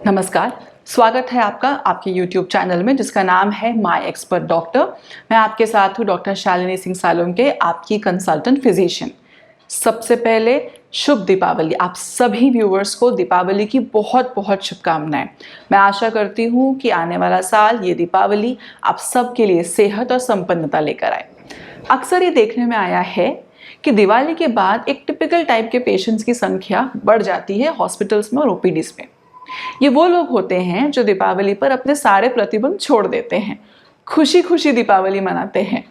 नमस्कार, स्वागत है आपका आपके YouTube चैनल में जिसका नाम है माय एक्सपर्ट डॉक्टर। मैं आपके साथ हूँ डॉक्टर शालिनी सिंह सालुंके, आपकी कंसल्टेंट फिजिशियन। सबसे पहले शुभ दीपावली। आप सभी व्यूवर्स को दीपावली की बहुत बहुत शुभकामनाएं। मैं आशा करती हूँ कि आने वाला साल ये दीपावली आप सबके लिए सेहत और संपन्नता लेकर आए। अक्सर ये देखने में आया है कि दिवाली के बाद एक टिपिकल टाइप के पेशेंट्स की संख्या बढ़ जाती है हॉस्पिटल्स में और ओपीडीज में। ये वो लोग होते हैं जो दीपावली पर अपने सारे प्रतिबंध छोड़ देते हैं, खुशी खुशी दीपावली मनाते हैं।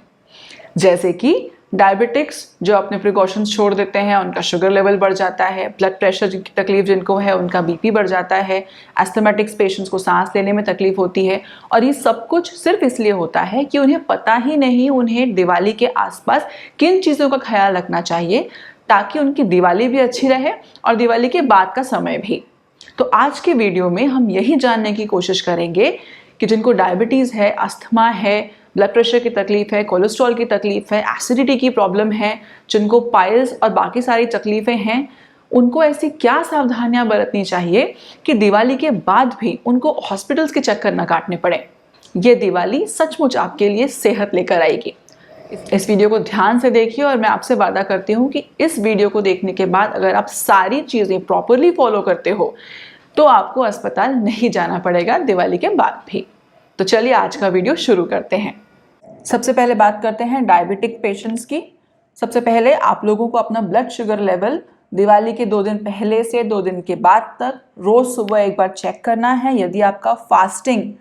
जैसे कि डायबिटिक्स जो अपने प्रिकॉशंस छोड़ देते हैं, उनका शुगर लेवल बढ़ जाता है, ब्लड प्रेशर की तकलीफ जिनको है उनका बीपी बढ़ जाता है, एस्थमेटिक्स पेशेंट्स को सांस लेने में तकलीफ होती है। और ये सब कुछ सिर्फ इसलिए होता है कि उन्हें पता ही नहीं उन्हें दिवाली के आसपास किन चीज़ों का ख्याल रखना चाहिए ताकि उनकी दिवाली भी अच्छी रहे और दिवाली के बाद का समय भी। तो आज के वीडियो में हम यही जानने की कोशिश करेंगे कि जिनको डायबिटीज़ है, अस्थमा है, ब्लड प्रेशर की तकलीफ है, कोलेस्ट्रॉल की तकलीफ है, एसिडिटी की प्रॉब्लम है, जिनको पाइल्स और बाकी सारी तकलीफ़ें हैं, उनको ऐसी क्या सावधानियां बरतनी चाहिए कि दिवाली के बाद भी उनको हॉस्पिटल्स के चक्कर न काटने पड़े। ये दिवाली सचमुच आपके लिए सेहत लेकर आएगी। इस वीडियो को ध्यान से देखिए और मैं आपसे वादा करती हूँ कि इस वीडियो को देखने के बाद अगर आप सारी चीज़ें प्रॉपरली फॉलो करते हो तो आपको अस्पताल नहीं जाना पड़ेगा दिवाली के बाद भी। तो चलिए आज का वीडियो शुरू करते हैं। सबसे पहले बात करते हैं डायबिटिक पेशेंट्स की। सबसे पहले आप लोगों को अपना ब्लड शुगर लेवल दिवाली के 2 दिन पहले से 2 दिन के बाद तक रोज़ सुबह एक बार चेक करना है। यदि आपका फास्टिंग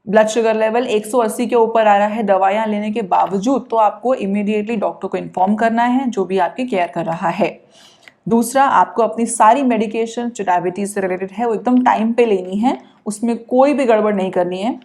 ब्लड शुगर लेवल 180 के ऊपर आ रहा है दवाइयाँ लेने के बावजूद, तो आपको इमीडिएटली डॉक्टर को इन्फॉर्म करना है जो भी आपकी केयर कर रहा है। दूसरा, आपको अपनी सारी मेडिकेशन जो डायबिटीज़ से रिलेटेड है वो एकदम टाइम पे लेनी है, उसमें कोई भी गड़बड़ नहीं करनी है।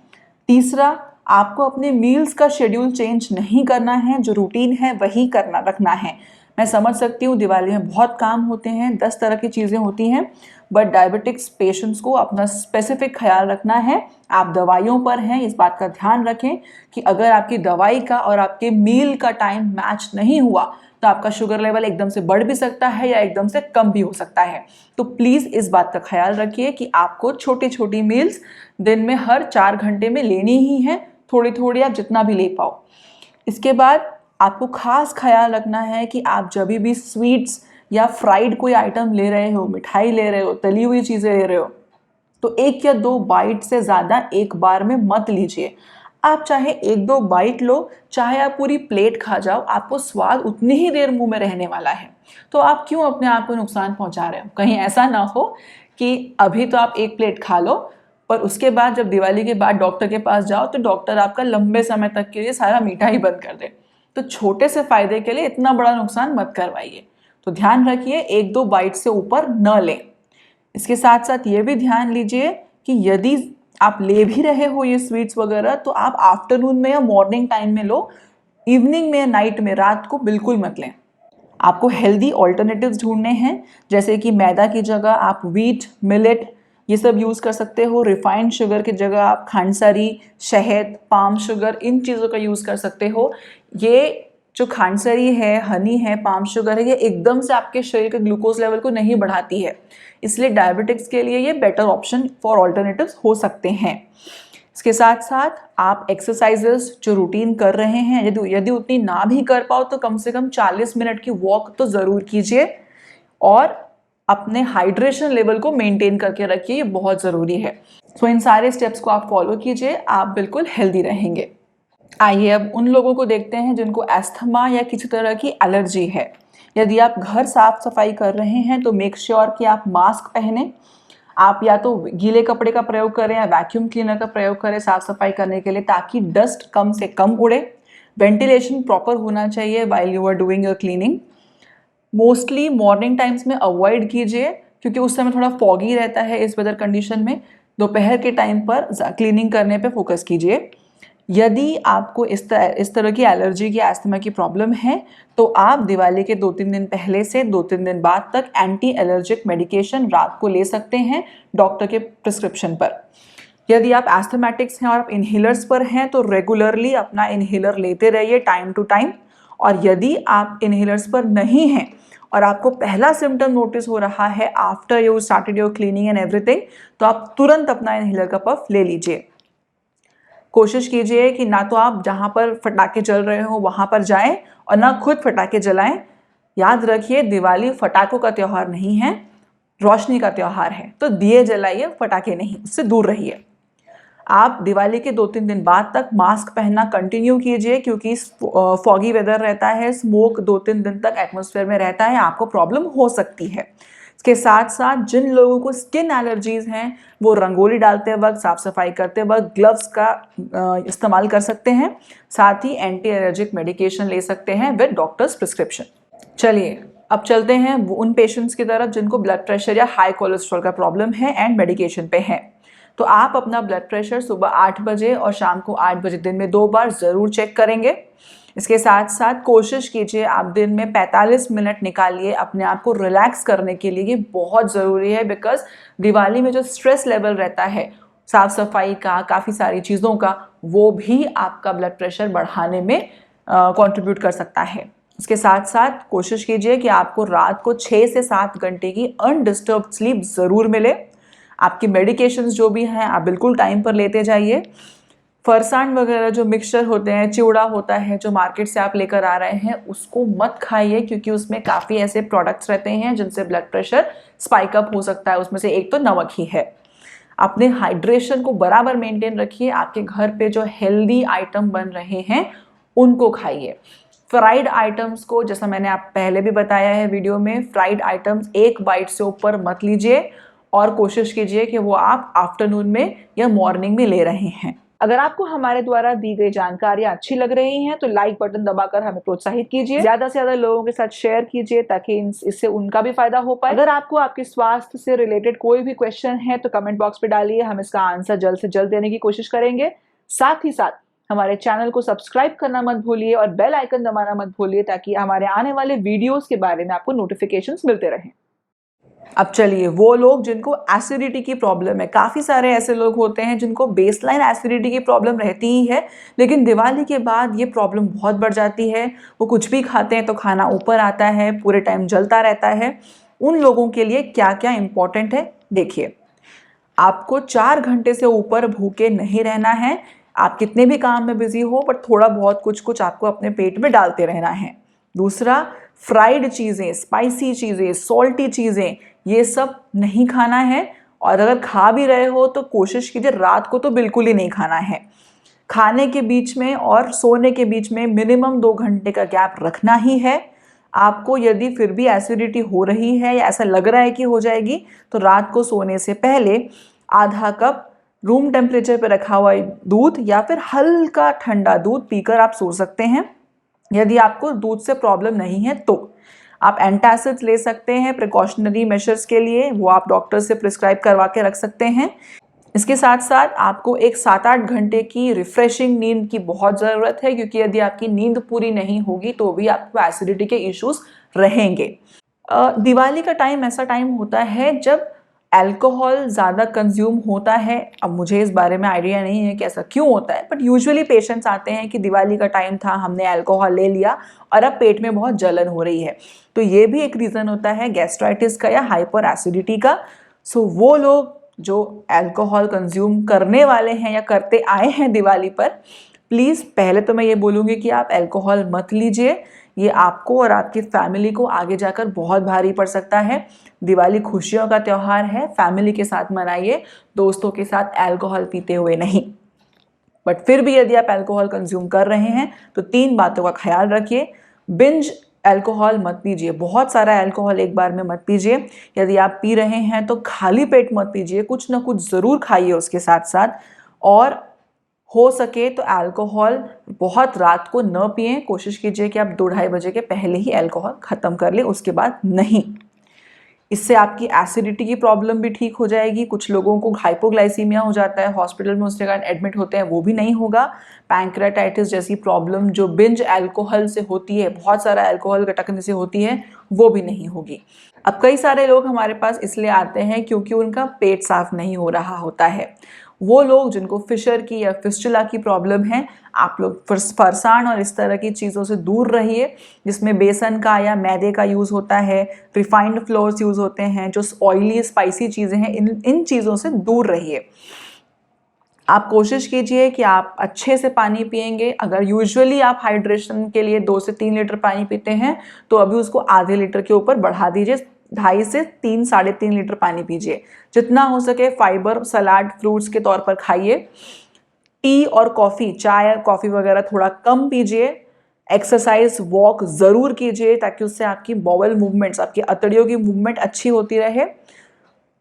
तीसरा, आपको अपने मील्स का शेड्यूल चेंज नहीं करना है, जो रूटीन है वही रखना है। मैं समझ सकती हूँ दिवाली में बहुत काम होते हैं, 10 तरह की चीज़ें होती हैं, बट डायबिटिक्स पेशेंट्स को अपना स्पेसिफिक ख्याल रखना है। आप दवाइयों पर हैं, इस बात का ध्यान रखें कि अगर आपकी दवाई का और आपके मील का टाइम मैच नहीं हुआ तो आपका शुगर लेवल एकदम से बढ़ भी सकता है या एकदम से कम भी हो सकता है। तो प्लीज़ इस बात का ख्याल रखिए कि आपको छोटी छोटी मील्स दिन में हर 4 घंटे में लेनी ही है, थोड़ी थोड़ी आप जितना भी ले पाओ। इसके बाद आपको खास ख्याल रखना है कि आप जब भी स्वीट्स या फ्राइड कोई आइटम ले रहे हो, मिठाई ले रहे हो, तली हुई चीज़ें ले रहे हो, तो 1 या 2 बाइट से ज़्यादा एक बार में मत लीजिए। आप चाहे 1-2 बाइट लो, चाहे आप पूरी प्लेट खा जाओ, आपको स्वाद उतनी ही देर मुंह में रहने वाला है। तो आप क्यों अपने आप को नुकसान पहुंचा रहे हो? कहीं ऐसा ना हो कि अभी तो आप 1 प्लेट खा लो पर उसके बाद जब दिवाली के बाद डॉक्टर के पास जाओ तो डॉक्टर आपका लंबे समय तक के लिए सारा मीठा ही बंद कर दे। तो छोटे से फायदे के लिए इतना बड़ा नुकसान मत करवाइए। तो ध्यान रखिए 1-2 बाइट से ऊपर न लें। इसके साथ साथ ये भी ध्यान लीजिए कि यदि आप ले भी रहे हो ये स्वीट्स वगैरह तो आप आफ्टरनून में या मॉर्निंग टाइम में लो, इवनिंग में या नाइट में, रात को बिल्कुल मत लें। आपको हेल्दी ऑल्टरनेटिव्स ढूंढने हैं, जैसे कि मैदा की जगह आप व्हीट, मिलेट ये सब यूज़ कर सकते हो। रिफाइंड शुगर की जगह आप खांडसारी, शहद, पाम शुगर इन चीज़ों का यूज़ कर सकते हो। ये जो खांडसारी है, हनी है, पाम शुगर है, ये एकदम से आपके शरीर के ग्लूकोज लेवल को नहीं बढ़ाती है, इसलिए डायबिटिक्स के लिए ये बेटर ऑप्शन फॉर ऑल्टरनेटिव्स हो सकते हैं। इसके साथ साथ आप एक्सरसाइजेस जो रूटीन कर रहे हैं, यदि उतनी ना भी कर पाओ तो कम से कम 40 मिनट की वॉक तो ज़रूर कीजिए और अपने हाइड्रेशन लेवल को मेंटेन करके रखिए, ये बहुत ज़रूरी है। तो इन सारे स्टेप्स को आप फॉलो कीजिए, आप बिल्कुल हेल्दी रहेंगे। आइए अब उन लोगों को देखते हैं जिनको एस्थमा या किसी तरह की एलर्जी है। यदि आप घर साफ सफाई कर रहे हैं तो मेक श्योर कि आप मास्क पहने। आप या तो गीले कपड़े का प्रयोग करें या वैक्यूम क्लीनर का प्रयोग करें साफ सफाई करने के लिए, ताकि डस्ट कम से कम उड़े। वेंटिलेशन प्रॉपर होना चाहिए while you are doing your cleaning. Mostly morning times में अवॉइड कीजिए क्योंकि उस समय थोड़ा फॉगी रहता है इस वेदर कंडीशन में। दोपहर के टाइम पर क्लीनिंग करने पे फोकस कीजिए। यदि आपको इस तरह की एलर्जी की अस्थमा की प्रॉब्लम है तो आप दिवाली के 2-3 दिन पहले से 2-3 दिन बाद तक एंटी एलर्जिक मेडिकेशन रात को ले सकते हैं डॉक्टर के प्रिस्क्रिप्शन पर। यदि आप एस्थमेटिक्स हैं और आप इन्हेलर्स पर हैं तो रेगुलरली अपना इन्हेलर लेते रहिए टाइम टू टाइम। और यदि आप इन्हेलर्स पर नहीं हैं और आपको पहला सिम्टम नोटिस हो रहा है after you started your cleaning and everything, तो आप तुरंत अपना इनहेलर का पफ ले लीजिए। कोशिश कीजिए कि ना तो आप जहाँ पर फटाके जल रहे हो वहाँ पर जाएं और ना खुद फटाके जलाएं। याद रखिए, दिवाली फटाकों का त्यौहार नहीं है, रोशनी का त्यौहार है, तो दिए जलाइए, फटाके नहीं, उससे दूर रहिए। आप दिवाली के 2-3 दिन बाद तक मास्क पहनना कंटिन्यू कीजिए, क्योंकि फॉगी वेदर रहता है, स्मोक 2-3 दिन तक एटमॉस्फेयर में रहता है, आपको प्रॉब्लम हो सकती है। इसके साथ साथ जिन लोगों को स्किन एलर्जीज हैं वो रंगोली डालते वक्त, साफ सफाई करते वक्त ग्लव्स का इस्तेमाल कर सकते हैं। साथ ही एंटी एलर्जिक मेडिकेशन ले सकते हैं विद डॉक्टर्स प्रिस्क्रिप्शन। चलिए अब चलते हैं उन पेशेंट्स की तरफ जिनको ब्लड प्रेशर या हाई कोलेस्ट्रॉल का प्रॉब्लम है एंड मेडिकेशन पे है। तो आप अपना ब्लड प्रेशर सुबह 8 बजे और शाम को 8 बजे दिन में 2 बार ज़रूर चेक करेंगे। इसके साथ साथ कोशिश कीजिए आप दिन में 45 मिनट निकालिए अपने आप को रिलैक्स करने के लिए। ये बहुत ज़रूरी है, बिकॉज दिवाली में जो स्ट्रेस लेवल रहता है साफ़ सफाई का, काफ़ी सारी चीज़ों का, वो भी आपका ब्लड प्रेशर बढ़ाने में कंट्रीब्यूट कर सकता है। इसके साथ साथ कोशिश कीजिए कि आपको रात को 6 से 7 घंटे की अनडिस्टर्ब्ड स्लीप ज़रूर मिले। आपकी मेडिकेशंस जो भी हैं आप बिल्कुल टाइम पर लेते जाइए। फरसान वगैरह जो मिक्सचर होते हैं, चिवड़ा होता है जो मार्केट से आप लेकर आ रहे हैं, उसको मत खाइए, क्योंकि उसमें काफ़ी ऐसे प्रोडक्ट्स रहते हैं जिनसे ब्लड प्रेशर स्पाइक अप हो सकता है। उसमें से एक तो नमक ही है। अपने हाइड्रेशन को बराबर मेंटेन रखिए। आपके घर पे जो हेल्दी आइटम बन रहे हैं उनको खाइए। फ्राइड आइटम्स को, जैसा मैंने आप पहले भी बताया है वीडियो में, फ्राइड आइटम्स एक बाइट से ऊपर मत लीजिए और कोशिश कीजिए कि वो आप आफ्टरनून में या मॉर्निंग में ले रहे हैं। अगर आपको हमारे द्वारा दी गई जानकारियां अच्छी लग रही हैं तो लाइक बटन दबाकर हमें प्रोत्साहित कीजिए। ज्यादा से ज्यादा लोगों के साथ शेयर कीजिए ताकि इससे उनका भी फायदा हो पाए। अगर आपको आपके स्वास्थ्य से रिलेटेड कोई भी क्वेश्चन है तो कमेंट बॉक्स पे डालिए, हम इसका आंसर जल्द से जल्द देने की कोशिश करेंगे। साथ ही साथ हमारे चैनल को सब्सक्राइब करना मत भूलिए और बेल आइकन दबाना मत भूलिए, ताकि हमारे आने वाले वीडियोस के बारे में आपको नोटिफिकेशंस मिलते रहें। अब चलिए, वो लोग जिनको एसिडिटी की प्रॉब्लम है, काफ़ी सारे ऐसे लोग होते हैं जिनको बेसलाइन एसिडिटी की प्रॉब्लम रहती ही है, लेकिन दिवाली के बाद ये प्रॉब्लम बहुत बढ़ जाती है। वो कुछ भी खाते हैं तो खाना ऊपर आता है, पूरे टाइम जलता रहता है। उन लोगों के लिए क्या क्या इम्पोर्टेंट है देखिए। आपको 4 घंटे से ऊपर भूखे नहीं रहना है। आप कितने भी काम में बिजी हो, पर थोड़ा बहुत कुछ कुछ आपको अपने पेट में डालते रहना है। दूसरा, फ्राइड चीज़ें, स्पाइसी चीज़ें, सॉल्टी चीज़ें, ये सब नहीं खाना है। और अगर खा भी रहे हो तो कोशिश कीजिए रात को तो बिल्कुल ही नहीं खाना है। खाने के बीच में और सोने के बीच में मिनिमम 2 घंटे का गैप रखना ही है। आपको यदि फिर भी एसिडिटी हो रही है या ऐसा लग रहा है कि हो जाएगी, तो रात को सोने से पहले आधा कप रूम टेम्परेचर पर रखा हुआ दूध या फिर हल्का ठंडा दूध पीकर आप सो सकते हैं। यदि आपको दूध से प्रॉब्लम नहीं है तो आप एंटासिड्स ले सकते हैं प्रिकॉशनरी मेजर्स के लिए, वो आप डॉक्टर से प्रिस्क्राइब करवा के रख सकते हैं। इसके साथ साथ आपको एक 7-8 घंटे की रिफ्रेशिंग नींद की बहुत ज़रूरत है, क्योंकि यदि आपकी नींद पूरी नहीं होगी तो भी आपको एसिडिटी के इश्यूज रहेंगे। दिवाली का टाइम ऐसा टाइम होता है जब अल्कोहल ज़्यादा कंज्यूम होता है। अब मुझे इस बारे में आइडिया नहीं है कि ऐसा क्यों होता है, बट यूजुअली पेशेंट्स आते हैं कि दिवाली का टाइम था, हमने अल्कोहल ले लिया और अब पेट में बहुत जलन हो रही है। तो ये भी एक रीज़न होता है गैस्ट्राइटिस का या हाइपर एसिडिटी का। सो वो लोग जो अल्कोहल कंज्यूम करने वाले हैं या करते आए हैं दिवाली पर, प्लीज़ पहले तो मैं ये बोलूँगी कि आप अल्कोहल मत लीजिए। ये आपको और आपकी फैमिली को आगे जाकर बहुत भारी पड़ सकता है। दिवाली खुशियों का त्यौहार है, फैमिली के साथ मनाइए, दोस्तों के साथ अल्कोहल पीते हुए नहीं। बट फिर भी यदि आप अल्कोहल कंज्यूम कर रहे हैं तो 3 बातों का ख्याल रखिए। बिंज अल्कोहल मत पीजिए, बहुत सारा अल्कोहल एक बार में मत पीजिए। यदि आप पी रहे हैं तो खाली पेट मत पीजिए, कुछ ना कुछ ज़रूर खाइए उसके साथ साथ। और हो सके तो अल्कोहल बहुत रात को न पिएं। कोशिश कीजिए कि आप 2-2:30 बजे के पहले ही अल्कोहल ख़त्म कर लें, उसके बाद नहीं। इससे आपकी एसिडिटी की प्रॉब्लम भी ठीक हो जाएगी। कुछ लोगों को हाइपोग्लाइसीमिया हो जाता है, हॉस्पिटल में उसके कारण एडमिट होते हैं, वो भी नहीं होगा। पैंक्रेटाइटिस जैसी प्रॉब्लम जो बिंज अल्कोहल से होती है, बहुत सारा अल्कोहल गटकने से होती है, वो भी नहीं होगी। अब कई सारे लोग हमारे पास इसलिए आते हैं क्योंकि उनका पेट साफ नहीं हो रहा होता है। वो लोग जिनको फिशर की या फिस्टुला की प्रॉब्लम है, आप लोग फरसान और इस तरह की चीज़ों से दूर रहिए जिसमें बेसन का या मैदे का यूज़ होता है, रिफाइंड फ्लोर्स यूज़ होते हैं, जो ऑयली स्पाइसी चीज़ें हैं, इन चीज़ों से दूर रहिए। आप कोशिश कीजिए कि आप अच्छे से पानी पिएंगे। अगर यूजुअली आप हाइड्रेशन के लिए 2 से 3 लीटर पानी पीते हैं तो अभी उसको आधे लीटर के ऊपर बढ़ा दीजिए, 2.5 से 3 साढ़े 3 लीटर पानी पीजिए। जितना हो सके फाइबर, सलाद, फ्रूट्स के तौर पर खाइए। टी और कॉफ़ी, चाय कॉफ़ी वगैरह थोड़ा कम पीजिए। एक्सरसाइज, वॉक ज़रूर कीजिए ताकि उससे आपकी बॉवल मूवमेंट्स, आपकी अतड़ियों की मूवमेंट अच्छी होती रहे।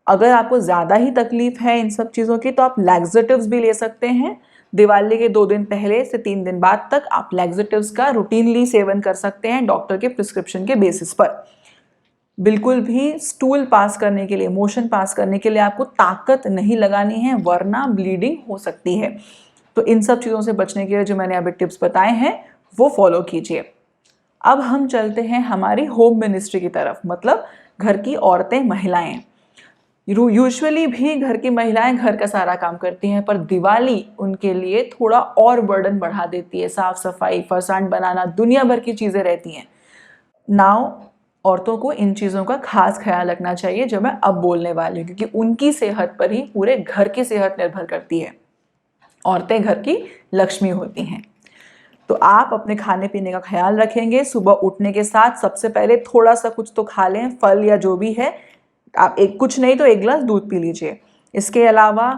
अगर आपको ज़्यादा ही तकलीफ है इन सब चीज़ों की तो आप लैक्सेटिव्स भी ले सकते हैं। दिवाली के 2 दिन पहले से 3 दिन बाद तक आप लैक्सेटिव्स का रूटीनली सेवन कर सकते हैं डॉक्टर के प्रिस्क्रिप्शन के बेसिस पर। बिल्कुल भी स्टूल पास करने के लिए, मोशन पास करने के लिए आपको ताकत नहीं लगानी है, वरना ब्लीडिंग हो सकती है। तो इन सब चीज़ों से बचने के लिए जो मैंने अभी टिप्स बताए हैं वो फॉलो कीजिए। अब हम चलते हैं हमारी होम मिनिस्ट्री की तरफ, मतलब घर की औरतें, महिलाएं। यूजुअली भी घर की महिलाएं घर का सारा काम करती हैं, पर दिवाली उनके लिए थोड़ा और बर्डन बढ़ा देती है। साफ सफाई, फरसाण बनाना, दुनिया भर की चीज़ें रहती हैं। नाउ औरतों को इन चीज़ों का खास ख्याल रखना चाहिए जो मैं अब बोलने वाली हूँ, क्योंकि उनकी सेहत पर ही पूरे घर की सेहत निर्भर करती है। औरतें घर की लक्ष्मी होती हैं। तो आप अपने खाने पीने का ख्याल रखेंगे। सुबह उठने के साथ सबसे पहले थोड़ा सा कुछ तो खा लें, फल या जो भी है। आप कुछ नहीं तो 1 गिलास दूध पी लीजिए। इसके अलावा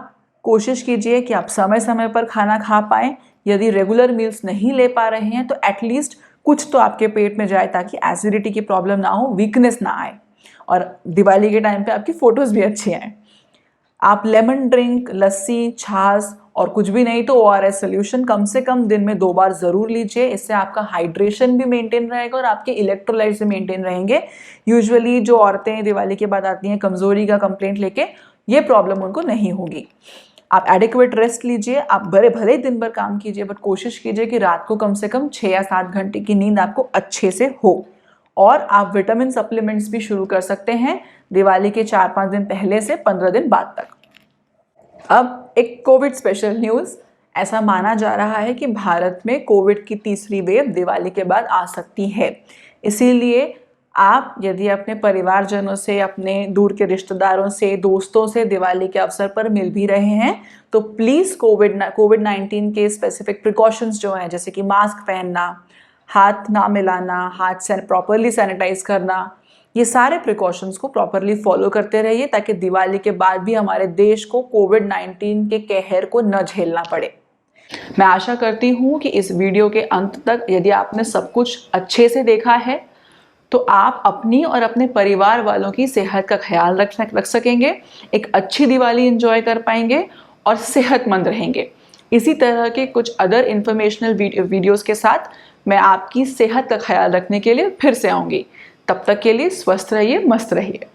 कोशिश कीजिए कि आप समय समय पर खाना खा पाएँ। यदि रेगुलर मील्स नहीं ले पा रहे हैं तो एटलीस्ट कुछ तो आपके पेट में जाए ताकि एसिडिटी की प्रॉब्लम ना हो, वीकनेस ना आए और दिवाली के टाइम पे आपकी फ़ोटोज़ भी अच्छी आएँ। आप लेमन ड्रिंक, लस्सी, छाछ और कुछ भी नहीं तो ORS सोल्यूशन कम से कम दिन में 2 बार ज़रूर लीजिए। इससे आपका हाइड्रेशन भी मेंटेन रहेगा और आपके इलेक्ट्रोलाइट्स भी मेंटेन रहेंगे। यूजुअली जो औरतें दिवाली के बाद आती हैं कमज़ोरी का कंप्लेंट लेके, ये प्रॉब्लम उनको नहीं होगी। आप एडिक्वेट रेस्ट लीजिए। आप भले दिन भर काम कीजिए, बट कोशिश कीजिए कि रात को कम से कम 6 या 7 घंटे की नींद आपको अच्छे से हो। और आप विटामिन सप्लीमेंट्स भी शुरू कर सकते हैं दिवाली के 4-5 दिन पहले से 15 दिन बाद तक। अब एक कोविड स्पेशल न्यूज़। ऐसा माना जा रहा है कि भारत में कोविड की तीसरी वेव दिवाली के बाद आ सकती है। इसीलिए आप यदि अपने परिवारजनों से, अपने दूर के रिश्तेदारों से, दोस्तों से दिवाली के अवसर पर मिल भी रहे हैं तो प्लीज़ कोविड-19 के स्पेसिफिक प्रिकॉशंस जो हैं, जैसे कि मास्क पहनना, हाथ ना मिलाना, हाथ प्रॉपरली सैनिटाइज करना, ये सारे प्रिकॉशंस को प्रॉपरली फॉलो करते रहिए ताकि दिवाली के बाद भी हमारे देश को कोविड-19 के कहर को न झेलना पड़े। मैं आशा करती हूँ कि इस वीडियो के अंत तक यदि आपने सब कुछ अच्छे से देखा है तो आप अपनी और अपने परिवार वालों की सेहत का ख्याल रख सकेंगे, एक अच्छी दिवाली एंजॉय कर पाएंगे और सेहतमंद रहेंगे। इसी तरह के कुछ अदर इंफॉर्मेशनल वीडियोस के साथ मैं आपकी सेहत का ख्याल रखने के लिए फिर से आऊँगी। तब तक के लिए स्वस्थ रहिए, मस्त रहिए।